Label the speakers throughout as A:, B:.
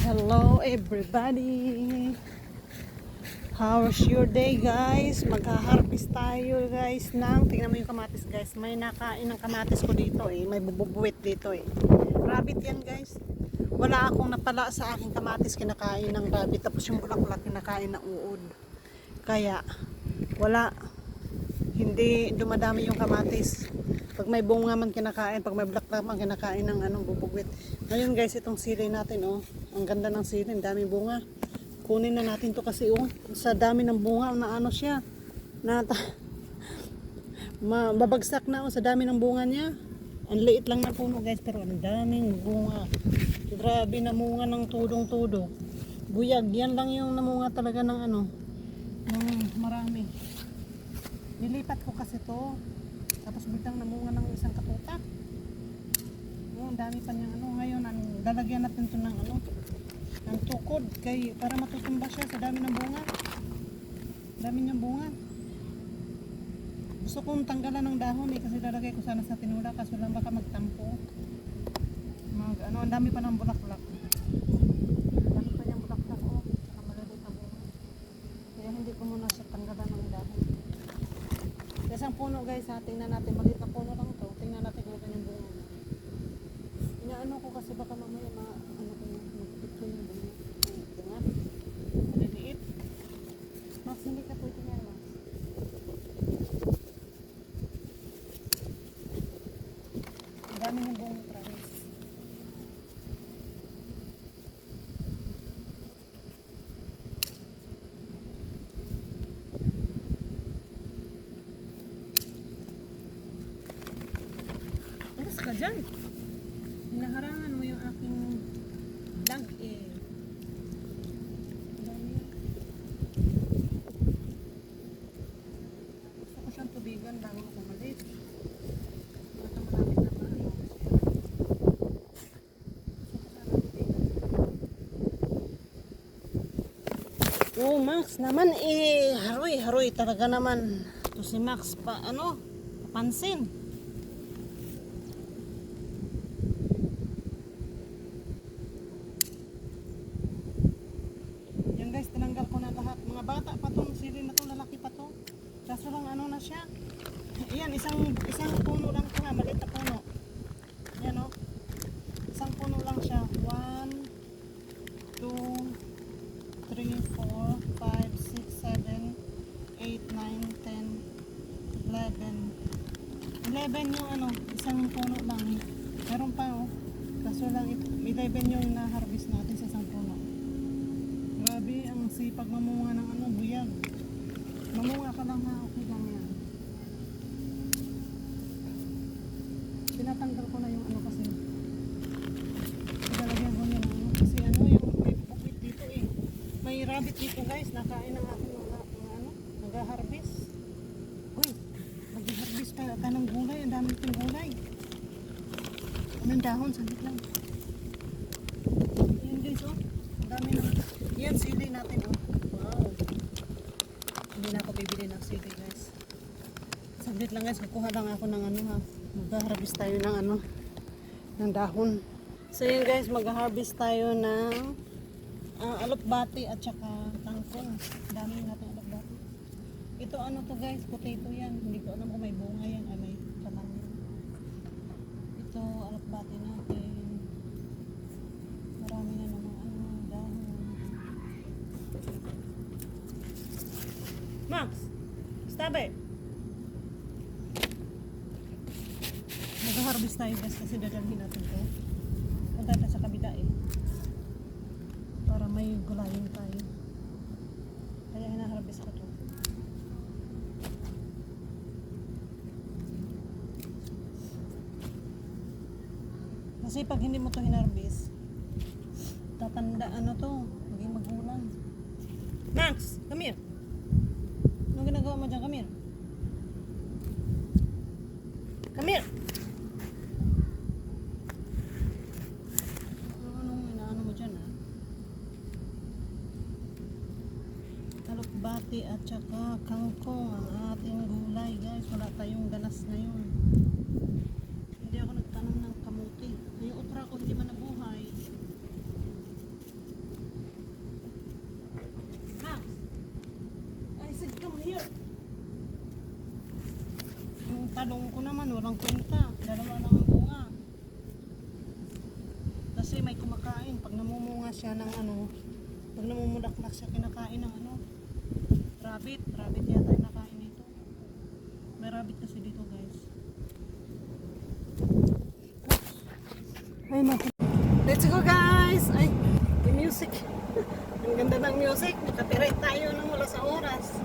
A: Hello everybody! How's your day guys? Magha-harvest tayo guys tingnan mo yung kamatis guys. May nakain ng kamatis ko dito may bububuwit dito Rabbit yan guys. Wala akong napala sa aking kamatis, kinakain ng rabbit. Tapos yung bulaklak kinakain ng uod. Kaya wala, hindi dumadami yung kamatis. Pag may bunga man kinakain, pag may bulaklak man kinakain ng bubugwit. Ngayon guys, itong sili natin ang ganda ng sili, daming bunga. Kunin na natin to kasi sa dami ng bunga na siya. Babagsak na sa dami ng bunga niya. Ang liit lang na puno guys, pero ang daming bunga. Grabe, namunga ng tudong-tudo. Buyag, yan lang yung namunga talaga ng marami. Nilipat ko kasi to. Tapos biglang namunga ng isang katutak. Ang dami pa niyang ngayon lalagyan natin to ng ng tukod para matutumba siya sa dami ng bunga. Dami niyang bunga. Gusto kong tanggalan ng dahon kasi lalagay ko sana sa tinula, kaso lang baka magtampo. Ang dami pa ng bulaklak. Dami pa niyang bulaklak saka maliliit na bunga. Kaya hindi ko muna siya tanggalan ng dahon. Isang puno guys tingnan natin, maliit na puno lang to. Tingnan natin kung kanyang bunga. Inaano ko kasi baka mamaya magpipicture yung bunga. Bunga? Maliliit. Max, hindi ka pwede nga Max. Ang dami ng bunga, promise. Alas ka dyan. Hinaharangan mo yung aking vlog Gusto ko siyang tubigan bago ako malit. Baka malapit na ba? Max naman haroy talaga naman. To si Max pansin. Guys, tinanggal ko na lahat. Mga bata pa tong sili na to, lalaki pa to. Kaso lang na siya. Ayan, isang puno lang to maliit na puno. Ayan isang puno lang siya. 1, 2, 3, 4, 5, 6, 7, 8, 9, 10, 11 yung isang puno lang. Meron pa kaso lang 11 yung na-harvest natin sa isang puno. Grabe, ang sipag mamunga ng buyag. Mamunga ka lang okay lang yan. Tinatanggal ko na yung kasi ilalagyan ko niya kasi yung may bukit dito May rabbit dito guys, nakain ng aking nag-harvest. Uy, nag-harvest ka ng gulay, ang dami itong gulay. Anong dahon, saglit lang. Ayan guys ang dami yan, sili natin wow, hindi na ako bibili ng sili guys. Saglit lang guys, kukuha lang ako ng mag-harvest tayo ng dahon. So yun guys, mag-harvest tayo ng alokbati at saka kangkong. Dami natin alokbati. Ito to guys, potato yan. Hindi ko alam kung may bunga yan ay may taman yan. Ito alokbati natin. Marami na naman dahon. Max, stop it. Mag-harvest tayo guys kasi dadalhin natin to. Punta tayo sa kabila para may gulayin tayo. Kaya hina-harvest ko to. Kasi pag hindi mo to hinarvest, tatanda maging magulang. Max, come here. Anong ginagawa mo dyan? Come here. Come here. Anong inaano mo dyan Alokbati at saka kangkong ang ating gulay guys. Wala tayong ganas ngayon. Hindi ako nagtanong ng kamuti. Yung okra ko hindi man nabuhay. walang kwenta. Dalawa lang ang bunga. Kasi may kumakain. Pag namumunga siya ng ano, pag namumulaklak siya, kinakain ng ano, rabbit. Rabbit yata yung nakain dito. May rabbit kasi dito, guys. Ay, naku. Let's go, guys! Ay, yung music. Ang ganda ng music. Copyright tayo nang wala sa oras.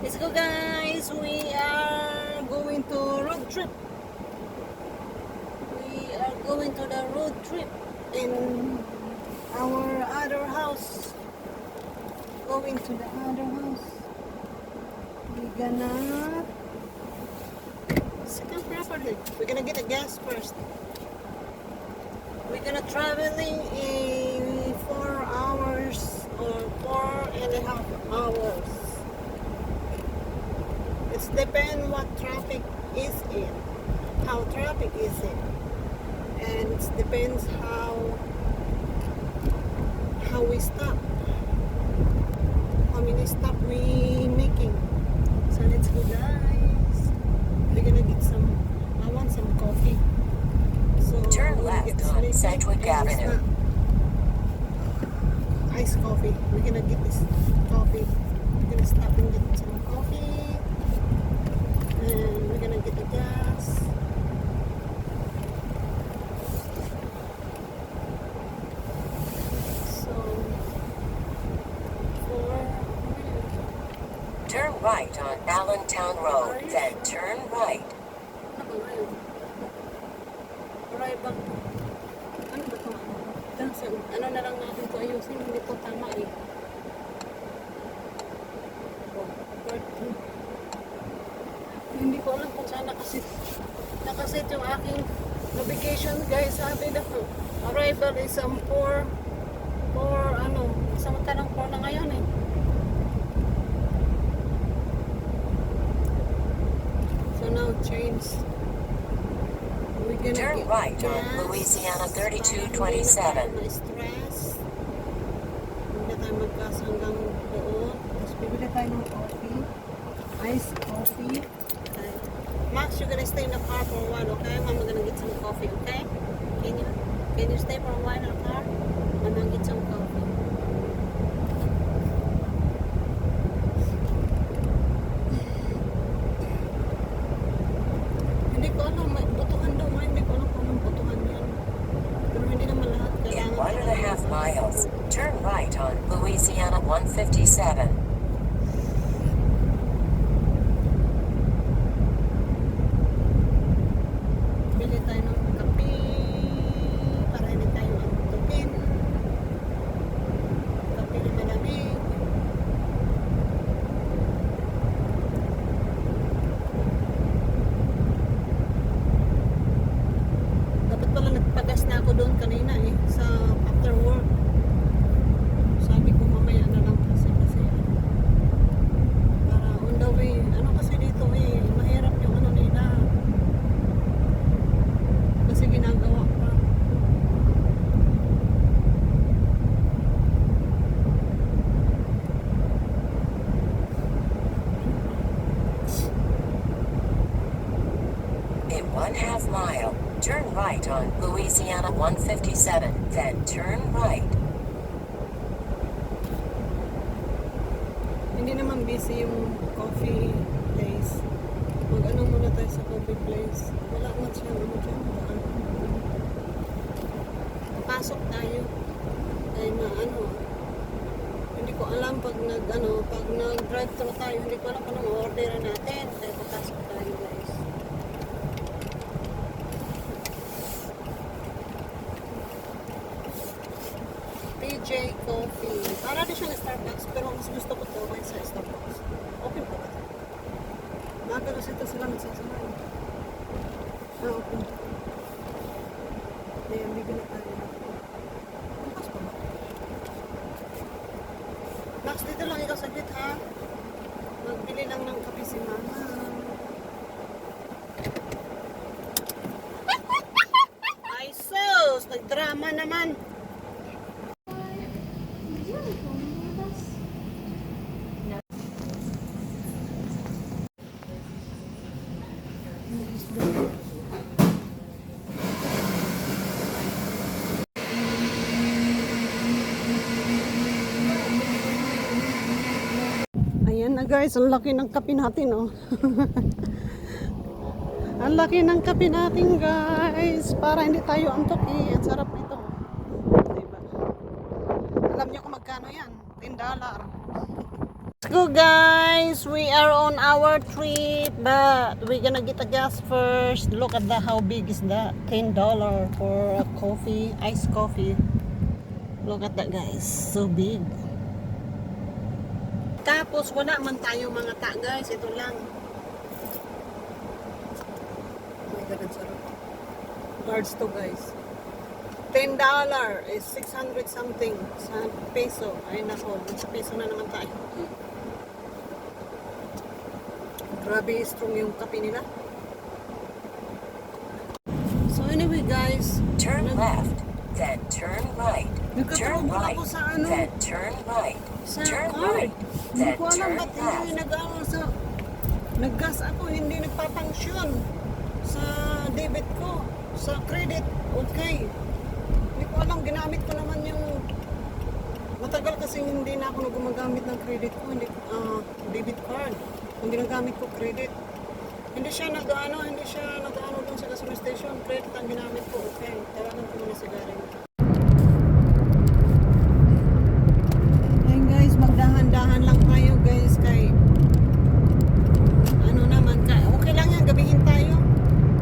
A: Let's go, guys! We are going to road trip. We are going to the road trip in our other house. Going to the other house. We're gonna second properly. We're gonna get a gas first. We're gonna traveling in 4 hours or 4.5 hours. It's depend what traffic is in, how traffic is it, and it depends how we stop, how many stop we making. So let's go, guys. We're gonna get some. I want some coffee. So
B: Turn left on Sedgwick Avenue.
A: Iced coffee. We're gonna get this coffee. We're gonna stop and get some coffee. And we're gonna get the gas. So,
B: Turn right on Allentown Road, then turn right.
A: Arrival. Ano ba ito? Ano na lang natin ito ayusin? Hindi ito tama eh. Hindi ko alam kung saan nakasit yung aking navigation, guys. Sabi na po, arrival is 4 ano, samantalang 4 na ngayon eh. So now change. We're gonna
B: Turn
A: get
B: right on
A: gas.
B: Louisiana
A: Para
B: 3227.
A: hindi na tayo ma-stress. Hindi na tayo magkas hanggang doon. Tapos bibili tayo ng coffee. Iced coffee. Okay. Max, you're gonna stay in the car for a while, okay? Mama gonna get some coffee, okay? Can you stay for a while in the car? Mama gonna get some coffee. Hindi ko alam, may butuhan daw. Hindi ko alam kung anong butuhan yan. Pero hindi naman lahat
B: In
A: kailangan.
B: 1.5 miles, turn right on Louisiana 157.
A: Bili tayo ng kape para hindi tayo antukin. Kape na malamig. Dapat pala nagpagas na ako doon kanina eh, sa after work. Sabi ko mamaya na lang kasi para on the way. Ano kasi dito eh, mahirap yung ano nila. Kasi ginagawa pa.
B: In 1/2 mile, turn right on Louisiana 157, then turn right.
A: Hindi naman busy yung coffee place. Mag-ano muna tayo sa coffee place. Wala man siya ano dyan. Pasok tayo. Ay ano. Hindi ko alam pag pag nag-drive thru tayo, hindi ko alam kung anong order natin. Kaya papasok tayo, guys. PJ Coffee. Para din siyang Starbucks, pero mas gusto ko to kaysa Starbucks. Open pa ba ito? Maga kasi ito sila nagsasama. Open. Ayan, bibili tayo. Bukas pa ba? Max, dito lang ikaw saglit ha. Magbili lang ng kape si Mama. Ay sus! Nagdrama naman. na guys, ang laki ng kape natin oh. Ang laki ng kape natin guys, para hindi tayo antok eh. Ang sarap nito. Diba? Alam niyo kung magkano yan? $10. Let's go guys, we are on our trip, but we're gonna get a gas first. Look at the how big is that? $10 for a coffee, iced coffee. Look at that guys, so big. Tapos wala man tayo mga guys, ito lang. Oh my god, ang sarap. Guards to guys. $10 is 600 something sa peso. Ay nako, sa peso na naman tayo. Grabe strong yung kape nila. So anyway guys,
B: Turn left, then turn right. Turn
A: nagkatrobol
B: right,
A: ako sa ano,
B: then turn right.
A: sa
B: Turn
A: card.
B: right,
A: Hindi
B: then
A: ko alam
B: turn
A: ba't
B: left.
A: hindi nag-ano sa naggas ako, hindi nagpapangsyon sa debit ko, sa credit, okay. Hindi ko alam, ginamit ko naman yung matagal kasi hindi na ako gumagamit ng credit ko, hindi debit card. Ang ginagamit ko credit. Hindi siya nag-ano doon sa gasoline station, credit ang ginamit ko, okay. Tawagan ko muna si Garen. Ayun guys, magdahan-dahan lang tayo guys kay ano naman, okay lang yan, gabihin tayo.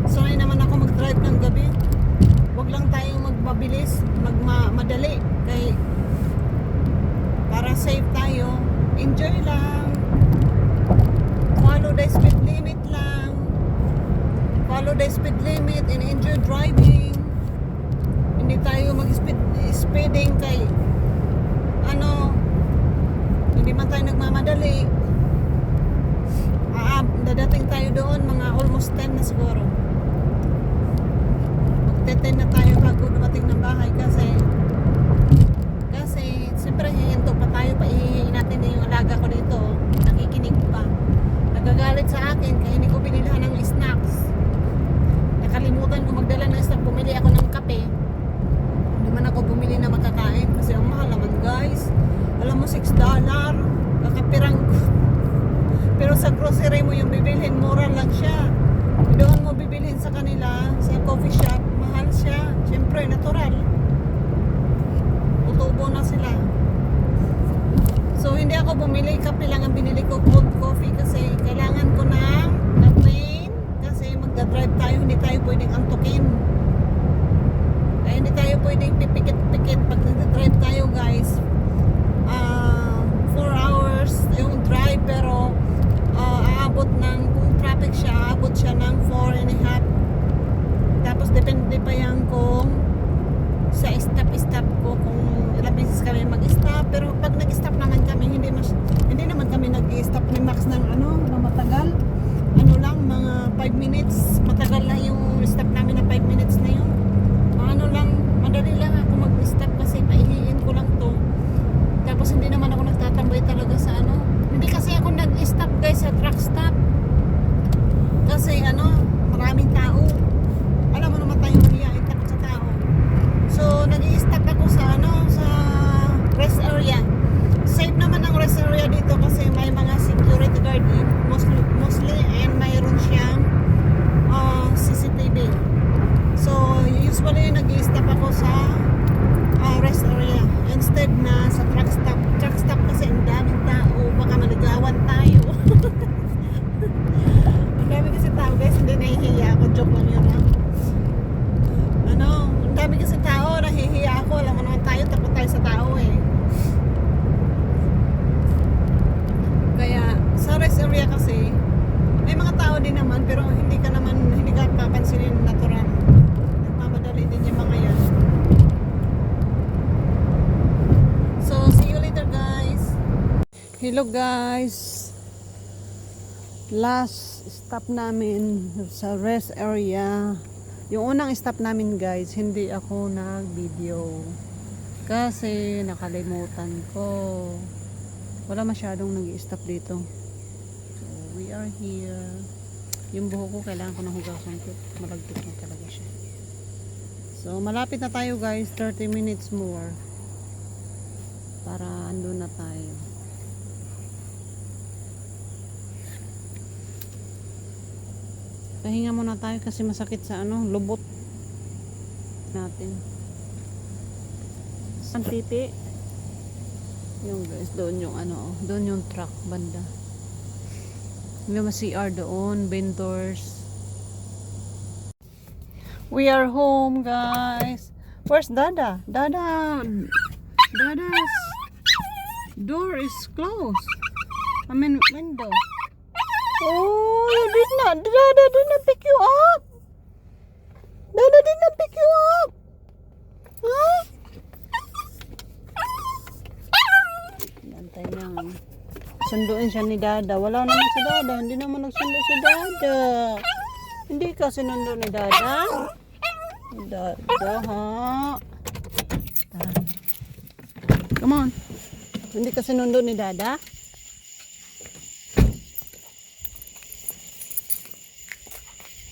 A: Sanay naman ako mag-drive ng gabi. Huwag lang tayong magmabilis, madali kay para safe tayo. Enjoy lang. Follow the speed limit lang. Follow the speed limit and enjoy driving. Hindi tayo speeding kay ano, hindi man tayo nagmamadali. Dadating tayo doon mga almost 10 na siguro. Magte-10 na tayo bago dumating ng bahay kasi siyempre hihinto pa tayo, paihihin natin din yung alaga ko dito, nakikinig pa, nagagalit sa akin kaya hindi ko binilhan ng snacks. Nakalimutan ko magdala ng snack, bumili ako ng kape, hindi man ako bumili na makakain kasi ang mahal naman guys. Alam mo, $6 kakapirang ko. Pero sa grocery mo yung bibilhin, mura lang siya. Doon mo bibilhin sa kanila sa coffee shop, mahal siya, siyempre natural, utubo na sila. So hindi ako bumili, kape lang ang binili ko, cold coffee, kasi kailangan ko ng caffeine kasi magdadrive tayo, hindi tayo pwedeng antukin. Kaya hindi tayo pwedeng pipikit-pikit pag nagdadrive tayo guys. 4 hours yung drive, pero aabot ng, kung traffic siya, aabot siya ng 4.5. Tapos depende pa yan kung sa stop ko, kung ilang beses kami mag-stop. Pero pag nag-stop naman kami, hindi naman kami nag-stop ni Max ng ano, na matagal. Ano lang, mga 5 minutes. Matagal na yung stop namin na 5 minutes na yun. Ano lang, madali lang ako mag-stop kasi paihiin ko lang to. Tapos hindi naman ako nagtatambay talaga sa ano. Hindi kasi ako nag-stop guys sa truck stop. Kasi ano, maraming tao. Alam mo naman tayong mahihain, takot sa tao. So, nag-i-stop ako sa ano, sa rest area. Safe naman ang rest area dito kasi may mga security guard mostly, and mayroon siyang CCTV. So, usually nag-i-stop ako sa rest area instead na sa truck stop. Truck stop kasi ang daming tao, baka maligawan tayo. Ang dami kasi tao guys, hindi nahihiya ako, joke lang yun ha. Ano, ang dami kasi tao, nahihiya ako, alam mo naman tayo, takot tayo sa tao eh. Kaya sa rest area kasi may mga tao din naman, pero hindi ka papansinin natural. Nagmamadali din yung mga yan. So see you later guys. Hello guys, last stop namin sa rest area. Yung unang stop namin guys, hindi ako nag-video kasi nakalimutan ko. Wala masyadong nag-i-stop dito. So we are here. Yung buhok ko kailangan ko ng hugasan ko, malagkit na talaga siya. So malapit na tayo guys, 30 minutes more para andun na tayo. Pahinga muna tayo kasi masakit sa lubot natin. Ang titi. Yung guys, doon yung doon yung truck banda. Yung CR doon, vendors. We are home, guys. Where's Dada? Dada's door is closed. I mean, window. Oh, you did not. Dada did not pick you up. Dada did not pick you up. Huh? Bantay lang. Sunduin siya ni Dada. Wala naman si Dada. Hindi naman nagsundo si Dada. Hindi ka sinundo ni Dada. Dada, ha? Come on. Hindi ka sinundo ni Dada.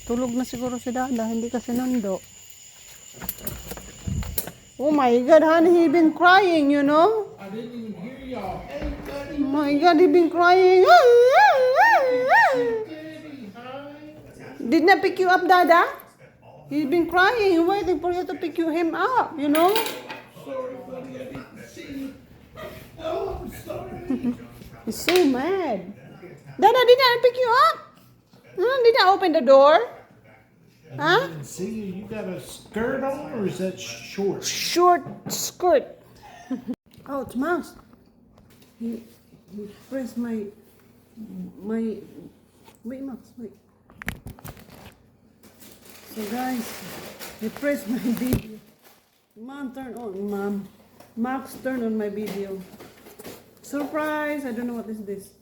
A: Tulog na siguro si Dada. Hindi ka sinundo. Oh my God, honey, he been crying, you know?
C: I didn't even hear y'all. Hey, buddy.
A: Oh my God, he been crying.
C: Daddy, hi.
A: Did not pick you up, Dada? He's been crying, waiting for you to pick him up, you know?
C: Sorry, buddy. I didn't see you. Oh, I'm sorry.
A: He's so mad. Dada, did I pick you up? Huh? Did I open the door? Huh?
C: I didn't see you. You got a skirt on, or is that short?
A: Short skirt. Oh, it's Mouse. He pressed my. Wait, Mouse, wait. So guys, he pressed my video. Mom, turn on, Mom. Max, turn on my video. Surprise! I don't know what is this.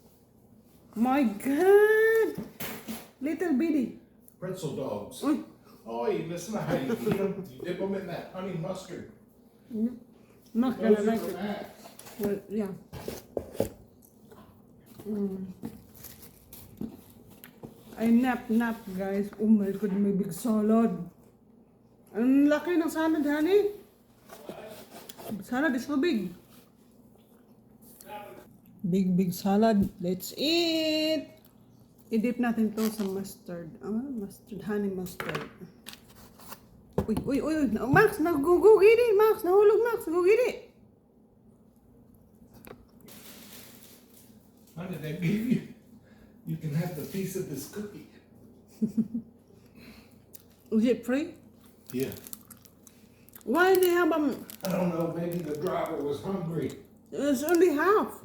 A: My God! Little bitty.
C: Pretzel dogs.
A: Uy.
C: Oh, you listen to how you eat them. You dip them in that honey mustard.
A: Not gonna
C: Those are
A: like
C: for
A: it.
C: Max.
A: Well, yeah. I nap, guys. Oh my God, may big salad. Ang laki ng salad, honey. Salad is so big. Big salad. Let's eat. I-dip natin to sa mustard. Mustard, honey mustard. Uy. Max, nagugugiri. Max, nahulog, Max. Nagugiri.
C: How did they give you? You can have the piece of this cookie.
A: Is it free?
C: Yeah.
A: Why they have
C: I don't know. Maybe the driver was hungry.
A: it's only half.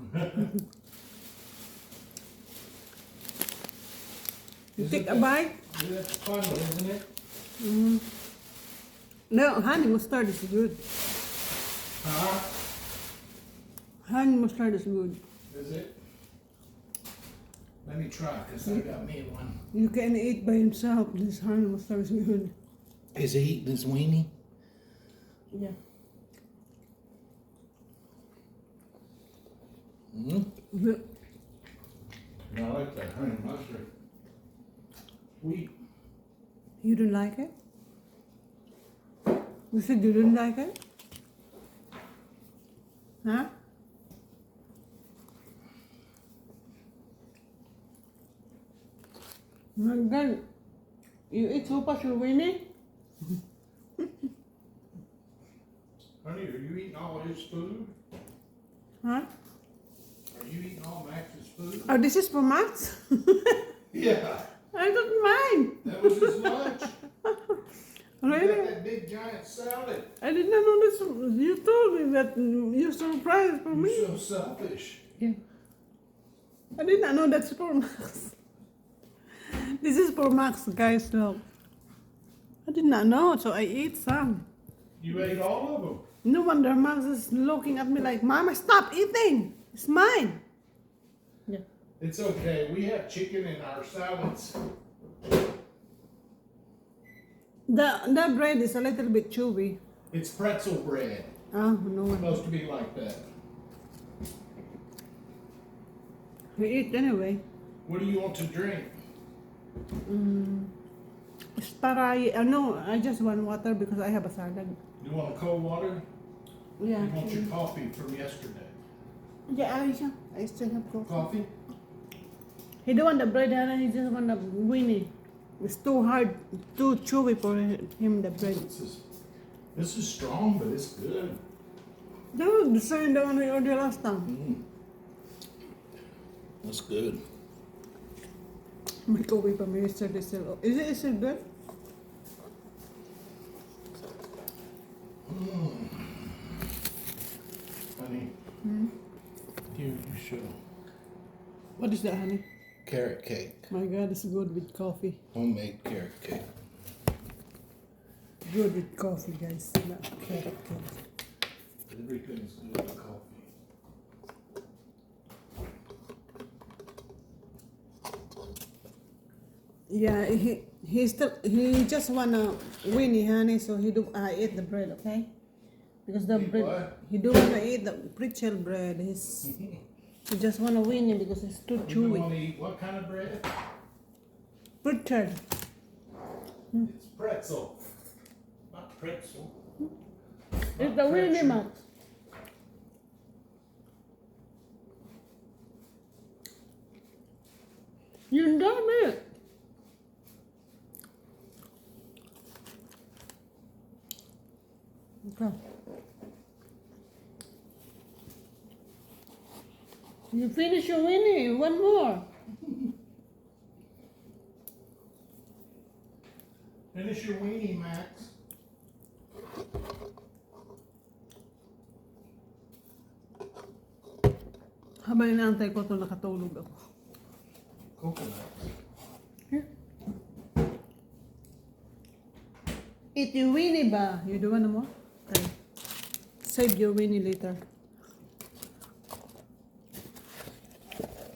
A: You
C: Isn't
A: take a
C: that-
A: bite?
C: Yeah, that's funny, isn't it?
A: No, honey mustard is good.
C: Huh?
A: Honey mustard is good.
C: Is it? Let me try, because I got me one.
A: You can eat by himself. This honey mustard is good.
C: Is he eating his weenie?
A: Yeah.
C: Mm-hmm. I like that honey mustard. Sweet.
A: You don't like it? You said you didn't like it? Huh? My God. You eat so much, you're winning?
C: Honey, are you eating all his food?
A: Huh?
C: Are you eating all Max's food?
A: Oh, this is for Max?
C: Yeah,
A: I got mine.
C: that was his lunch. You got
A: Really?
C: that big giant salad.
A: I did not know this. You told me that you're surprised for me.
C: You're so selfish.
A: Yeah. I did not know that's for Max. This is for Max, guys. Look. I did not know, so I ate some.
C: You ate all of them.
A: No wonder Max is looking at me like, Mama, stop eating. It's mine. Yeah.
C: It's okay. We have chicken in our salads.
A: The bread is a little bit chewy.
C: It's pretzel bread.
A: Oh, no
C: It's
A: one.
C: supposed to be like that.
A: We eat anyway.
C: What do you want to drink?
A: Starai. No, I just want water because I have a salad.
C: You want a cold water?
A: Yeah.
C: You want your coffee from yesterday?
A: Yeah, I still have coffee.
C: Coffee?
A: He don't want the bread, and he just want the weenie. It's too hard, too chewy for him, the bread.
C: This is strong, but it's good.
A: That was the same the one we ordered last time.
C: That's good.
A: May kobe pa, may yesterday still. Is it still good?
C: Honey, here you show.
A: What is that, honey?
C: Carrot cake.
A: My God, it's good with coffee.
C: Homemade carrot cake.
A: Good with coffee, guys. Not carrot cake.
C: Everything's good with coffee.
A: Yeah, he just wanna Winnie, honey, so he do eat the bread, okay? Because the
C: Eat
A: bread
C: what?
A: he don't wanna eat the pretzel bread. He just wanna Winnie because it's too
C: You want
A: chewy.
C: to eat what kind of bread?
A: Pretzel.
C: It's pretzel. Not pretzel.
A: It's the Winnie,
C: pretzel.
A: Max. You done it. Okay. You finish your Winnie. One more.
C: Finish your weenie, Max.
A: Habang inaantay ko ito, nakatulog ako.
C: Coconut.
A: Here. Eat your Winnie ba? You do one more? Okay. Save your Winnie later.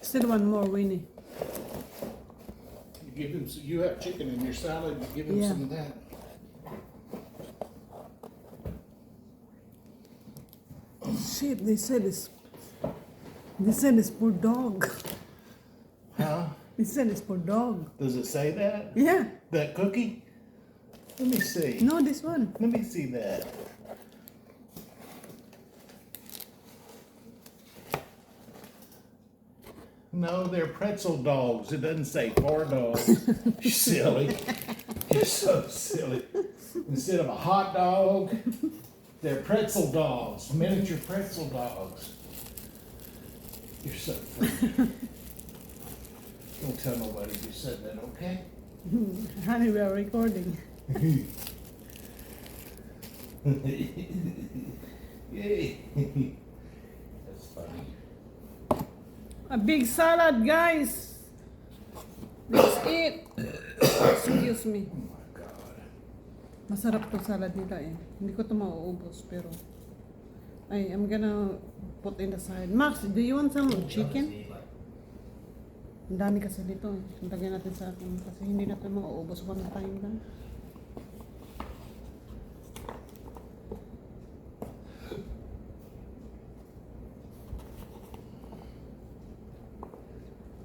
A: Still one more Winnie.
C: You give him. You have chicken in your salad. You give him
A: Yeah.
C: some of that.
A: Shit, they said it's for dog.
C: Huh?
A: They said it's for dog.
C: Does it say that?
A: Yeah.
C: That cookie? Let me see.
A: No, this one.
C: Let me see that. No, they're pretzel dogs. It doesn't say for dogs. You're silly. You're so silly. Instead of a hot dog, they're pretzel dogs, miniature pretzel dogs. You're so funny. Don't tell nobody you said that, okay?
A: Honey, we are recording.
C: Yay. That's funny.
A: A big salad, guys. Let's eat. Excuse me.
C: Oh my God.
A: Masarap to salad nila eh. Hindi ko to mauubos pero I'm gonna put in the side. Max, do you want some chicken? Ang dami kasi dito eh. Lagyan natin sa akin kasi hindi natin mauubos one time lang.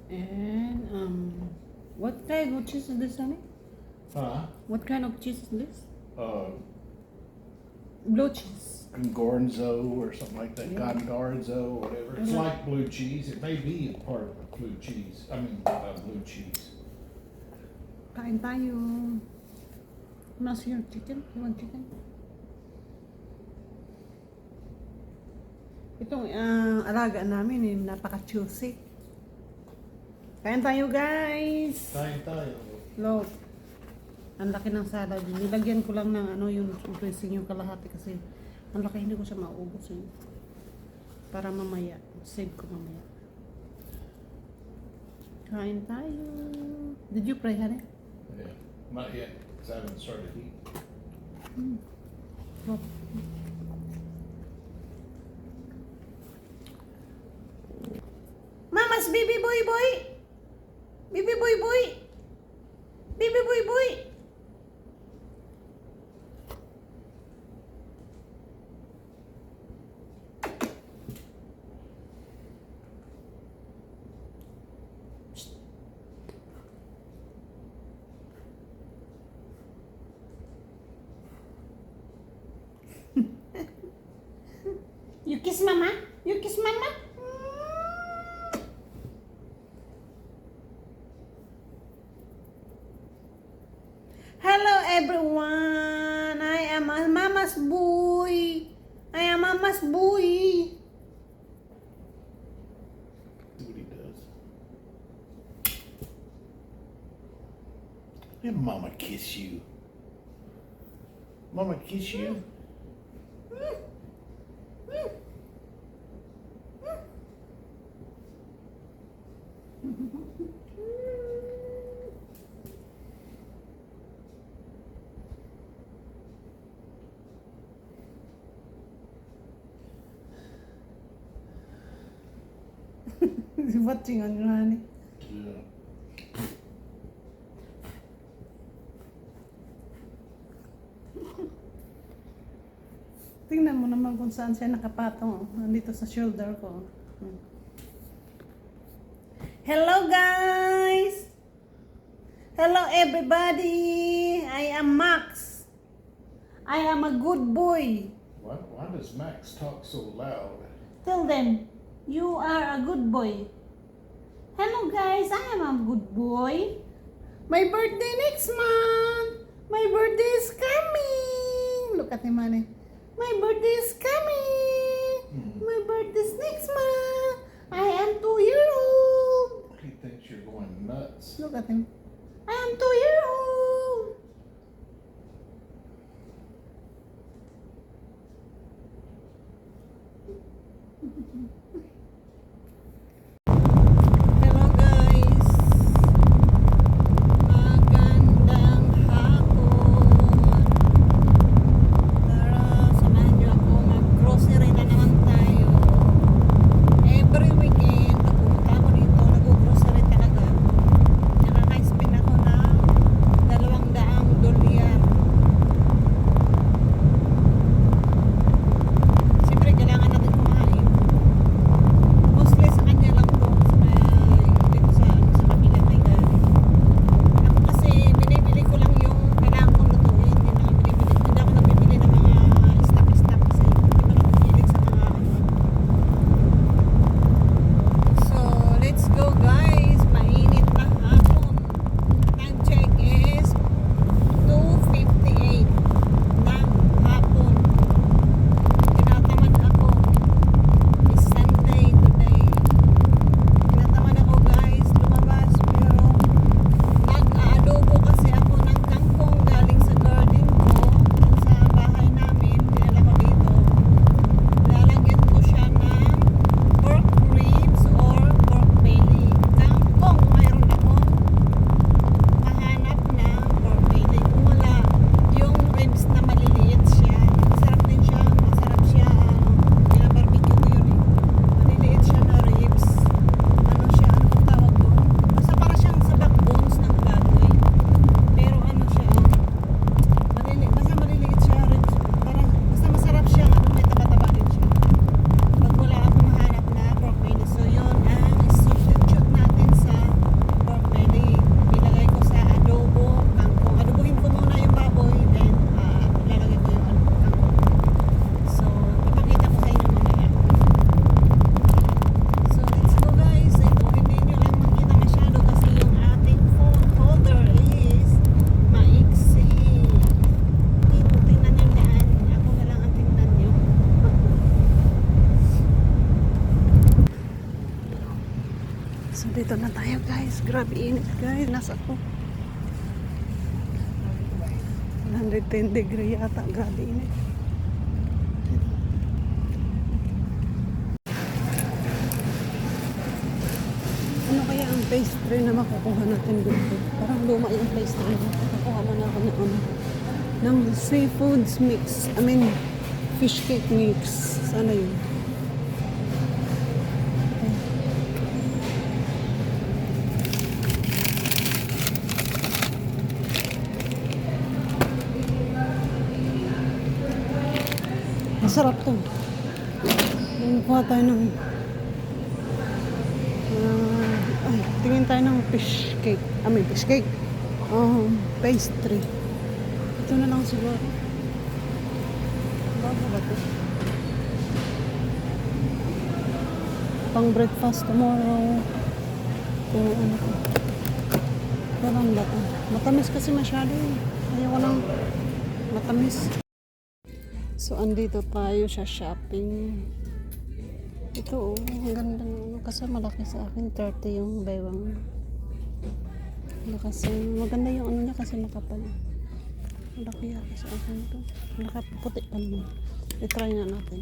A: And what kind of cheese is this, honey?
C: Huh?
A: What kind of cheese is this? Blue cheese.
C: Gorgonzo or something like that.
A: Yeah.
C: Gongarzo, whatever. It's
A: Mhm.
C: like blue cheese. It may be a part of blue cheese. Blue cheese.
A: Kain tayo. Mas your chicken? You want chicken? Itong alaga namin eh, napaka-juicy. Kain tayo, guys!
C: Tayo tayo.
A: Look, ang laki ng salad. Nilagyan ko lang ng yung dressing yung kalahati kasi ang laki, hindi ko siya maubos eh. Para mamaya, save ko mamaya. Kain tayo. Did you pray, honey?
C: Yeah. Not yet, because I haven't started eating.
A: Look. Mama's baby boy boy! Baby boy boy! Baby boy boy! You kiss mama? You kiss mama?
C: Let mama kiss you. Mama kiss you.
A: He's watching on Granny.
C: Yeah.
A: Tingnan mo naman kung saan siya nakapatong. Nandito sa shoulder ko. Hello guys! Hello everybody! I am Max. I am a good boy.
C: Why does Max talk so loud?
A: Tell them, you are a good boy. Hello guys, I am a good boy. My birthday next month. My birthday is coming. Look at him, honey. My birthday is coming. My birthday is next month. I am 2 years old.
C: He thinks you're going nuts.
A: Look at him. I am 2 years old. Hello guys. Magandang hapon. Tara, samahan niyo ako. Mag-grocery na naman tayo. Every weekend, pag pumunta ako dito, nag-grocery talaga. Nakaka-spend ako ng $200. Siyempre, kailangan natin kumain. Mostly sa kanya lang to. Dito sa kapila may galing. Ako kasi, binibili ko lang yung kailangan kong lutuin. Hindi ako nabibili ng mga stock-stock kasi hindi man ako mahilig sa mga ano. So, let's go guys. Mainit na hapon. Time check is 2:58 ng hapon. Tinatamad ako. It's Sunday today. Tinatamad ako guys lumabas pero nag-aadobo kasi ako ng kangkong galing sa garden ko dun sa bahay namin. Dinala ko dito. Lalagyan ko siya ng pork ribs or pork belly. Kangkong mayroon akong mahanap na pork belly. Kung wala, yung ribs na maliliit siya. Masarap din siya. Masarap siya. Binabarbecue ko yun eh. Maliliit siya na ribs. Ano siya? Ano pong tawag doon? Basta para siyang sa backbones ng baboy. Pero ano siya? Basta maliliit siya ribs. Basta masarap siya. Ano, may taba-taba din siya. Pag wala akong mahanap na pork belly. So yun ang substitute natin sa pork belly. Ilagay ko sa adobo, kangkong. Adobohin ko muna yung baboy, then ilalagay ko yung kangkong. So, ipakita ko sa inyo mamaya. So, let's go guys. Ito, hindi nyo lang makita masyado kasi yung ating phone holder is maiksi. Tingnan nyo daan. Ako na lang ang tingnan nyo. So dito na tayo guys. Grabe init guys. Nasa ako. 110 degree yata. Grabe init. Ano kaya ang pastry na makukuha natin dito? Parang luma yung pastry. Makukuha mo na ako ng seafoods mix. I mean, fish cake mix. Sana yun. Masarap to. Kuha tayo ng tingin tayo ng fish cake. I mean, fish cake. Pastry. Ito na lang siguro. Bago ba ito? Pang breakfast tomorrow. Kung ano ko. Parang ba ito? Matamis kasi masyado. Ayaw ko ng matamis. So, andito tayo sa shopping. Ito, ang ganda ng ano. Kasi malaki sa akin, 30 yung baywang. Kasi maganda yung ano niya kasi makapal. Malaki yata sa akin to. Nakaputi pa naman. I-try nga natin.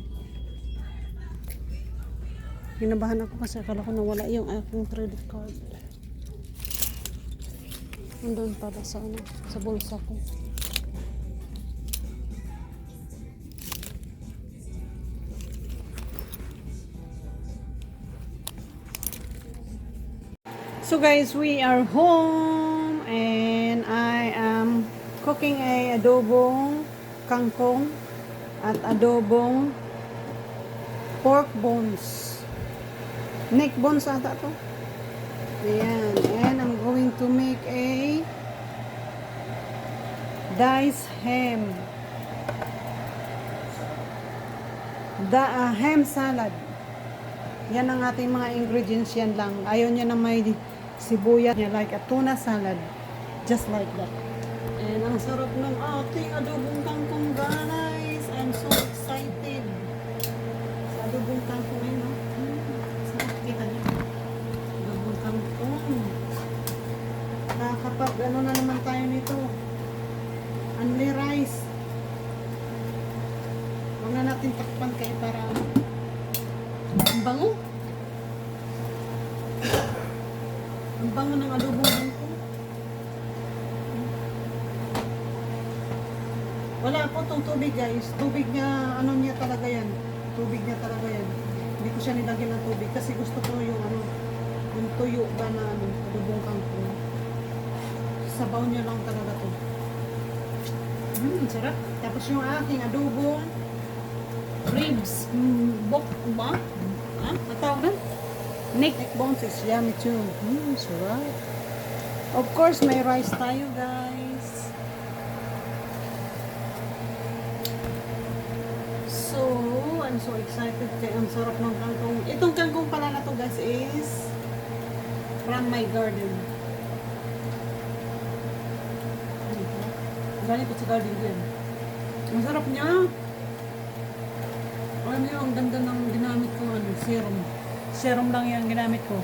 A: Kinabahan ako kasi akala ko nawala yung aking credit card. Nandun pala sa ano, sa bulsa ko. So guys, we are home and I am cooking a adobong kangkong at adobong pork bones. Neck bones ata to. Ayan. And I'm going to make a diced ham. Ham salad. Yan ang ating mga ingredients, yan lang. Ayaw niya na may sibuyas niya, like a tuna salad. Just like that. And ang sarap ng ating adobong kangkong, guys. I'm so excited. Sa adobong kangkong yun, no? Sarap, kita niyo. Adobong kangkong. Kapag ano na naman tayo nito. Only rice. Huwag na natin takpan kayo para ang bango. Ang bango ng adobong kangkong. Wala po itong tubig, guys. Tubig niya, ano niya talaga yan. Tubig niya talaga yan. Hindi ko siya nilagyan ng tubig kasi gusto ko yung ano, yung tuyo ba na ano, adobong kangkong. Sabaw niya lang talaga to. Sarap. Tapos yung aking adobong ribs. Bok ba? Matawag na? Neck bones is yummy too. Sarap. Of course, may rice tayo, guys. So, I'm so excited. Ang sarap ng kangkong. Itong kangkong pala na to, guys, is from my garden. Galing ko sa garden ko yan. Ang sarap niya. Alam niyo, ang ganda ng ginamit ko, ano, serum. Serum lang yung ginamit ko.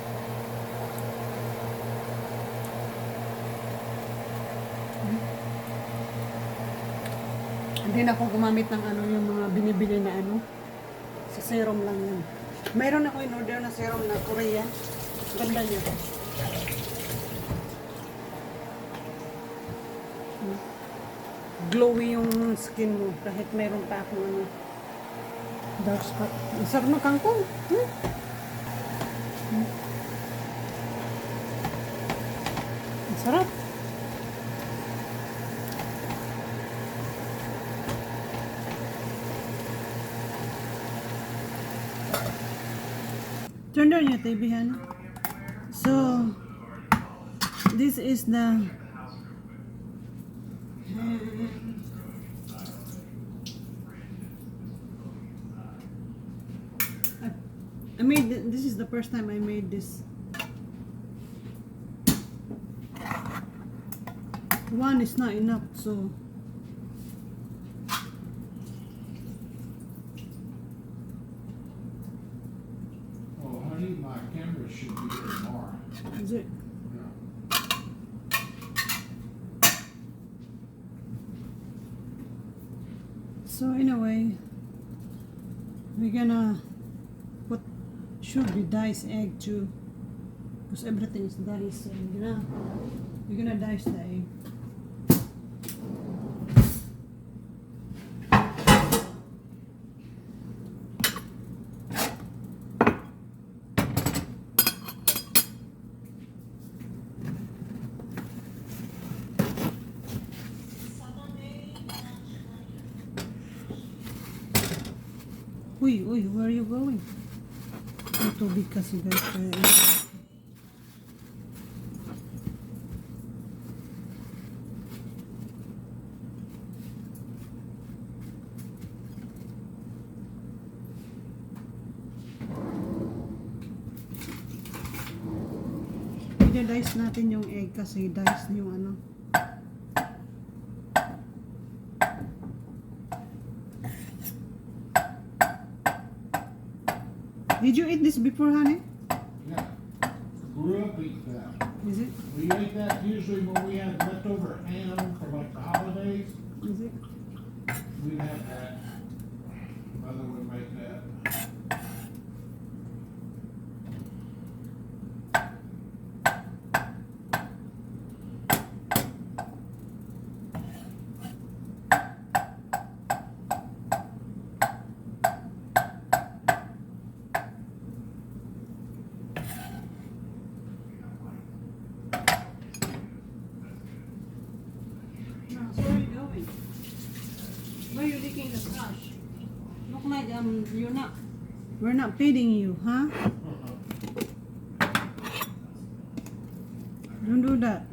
A: Hindi na ako gumamit ng ano, yung mga binibili na ano. Sa serum lang yan. Mayroon ako in-order na serum na Korea. Ganda niya. Glowy yung skin mo kahit mayroon pa akong ano, dark spot. Ang sarap ng kangkong. Ang sarap. Turn down your TV, Han. So, this is the I made this is the first time I made this. One is not enough, so
C: Oh, honey, my camera should be here tomorrow.
A: is it? So anyway, we're gonna put should be diced egg too, because everything is diced. So we're gonna dice the egg. Uy, where are you going? May tubig kasi, guys. Kaya i-dice natin yung egg kasi dice yung ano. Did you eat this before, honey?
C: Yeah. grew up eating that.
A: Is it?
C: We ate that usually when we had leftover ham for like the holidays.
A: Is it?
C: We'd have that. Mother would make that.
A: So where are you going? Where are you licking the brush? Look like we're not feeding you, huh? Don't do that.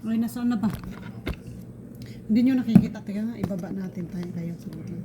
A: Ay, nasaan na ba? Hindi nyo nakikita. Teka nga, ibaba natin tayo kayo sa baba.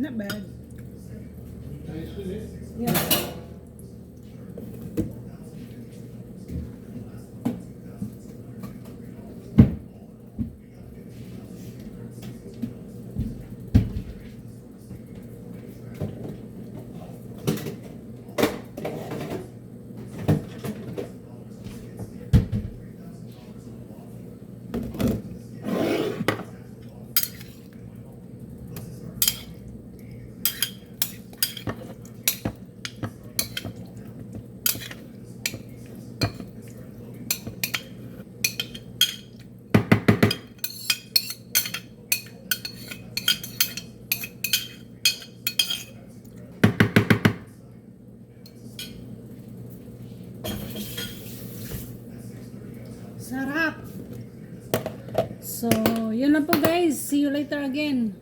A: Not bad.
C: Tasted it?
A: Yeah. Sarap. So, yun lang po guys. See you later again.